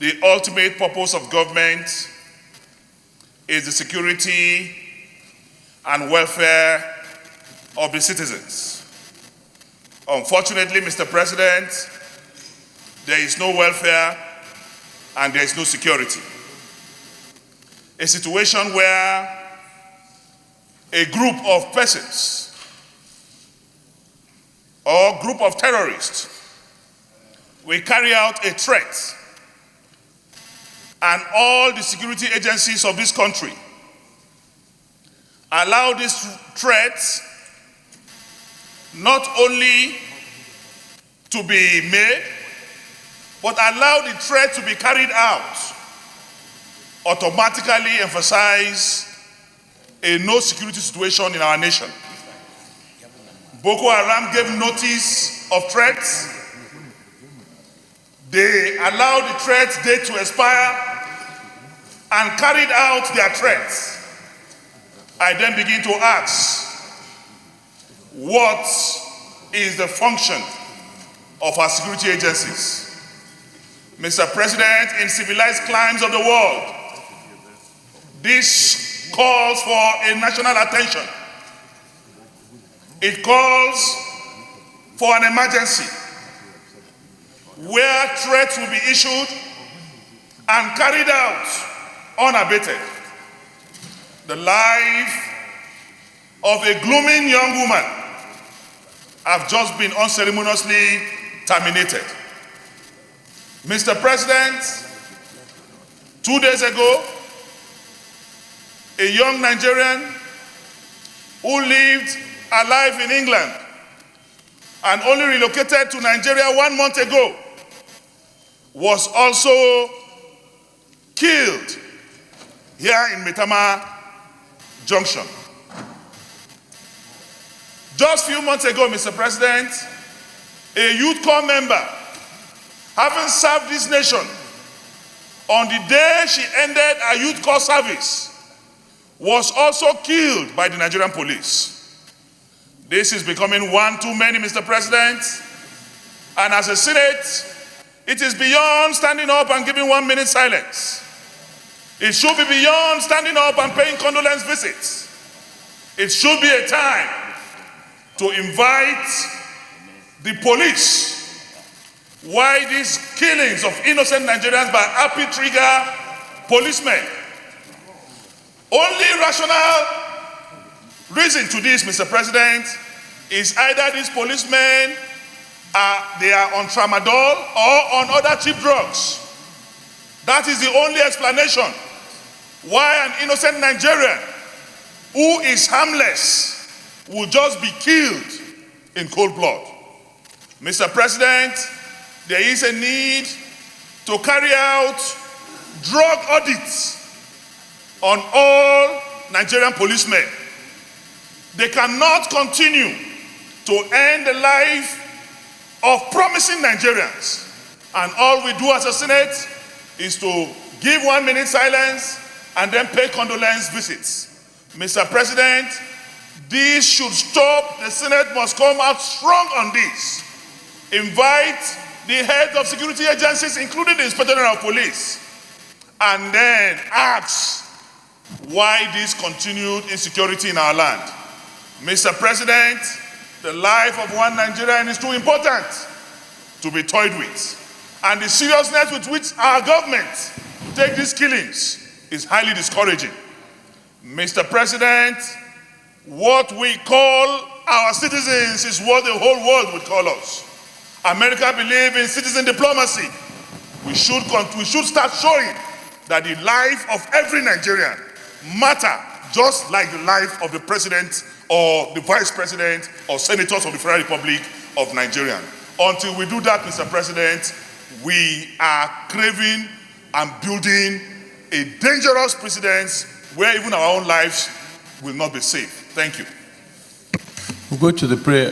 The ultimate purpose of government is the security and welfare of the citizens. Unfortunately, Mr. President, there is no welfare and there is no security. A situation where a group of persons or group of terrorists will carry out a threat, and all the security agencies of this country allow this threat not only to be made, but allow the threat to be carried out, automatically emphasize a no security situation in our nation. Boko Haram gave notice of threats. They allowed the threat date to expire and carried out their threats. I then begin to ask, what is the function of our security agencies? Mr. President, in civilized climes of the world, this calls for a national attention. It calls for an emergency where threats will be issued and carried out unabated. The life of a glooming young woman have just been unceremoniously terminated. Mr. President, 2 days ago, a young Nigerian who lived a life in England and only relocated to Nigeria 1 month ago was also killed here in Maitama Junction. Just a few months ago, Mr. President, a youth corps member, having served this nation, on the day she ended her youth corps service, was also killed by the Nigerian police. This is becoming one too many, Mr. President. And as a Senate, it is beyond standing up and giving 1 minute silence. It should be beyond standing up and paying condolence visits. It should be a time to invite the police. Why these killings of innocent Nigerians by happy trigger policemen? Only rational reason to this, Mr. President, is either these policemen they are on tramadol or on other cheap drugs. That is the only explanation why an innocent Nigerian who is harmless will just be killed in cold blood. Mr. President, there is a need to carry out drug audits on all Nigerian policemen. They cannot continue to end the life of promising Nigerians. And all we do as a Senate is to give 1 minute silence and then pay condolence visits. Mr. President, this should stop. The Senate must come out strong on this. Invite the heads of security agencies, including the Inspector General of Police, and then ask why this continued insecurity in our land. Mr. President, the life of one Nigerian is too important to be toyed with. And the seriousness with which our government takes these killings is highly discouraging. Mr. President, what we call our citizens is what the whole world would call us. America believes in citizen diplomacy. We should start showing that the life of every Nigerian matter, just like the life of the president or the vice president or senators of the Federal Republic of Nigeria. Until we do that, Mr. President, we are craving and building a dangerous precedent where even our own lives will not be safe. Thank you. We'll go to the prayer.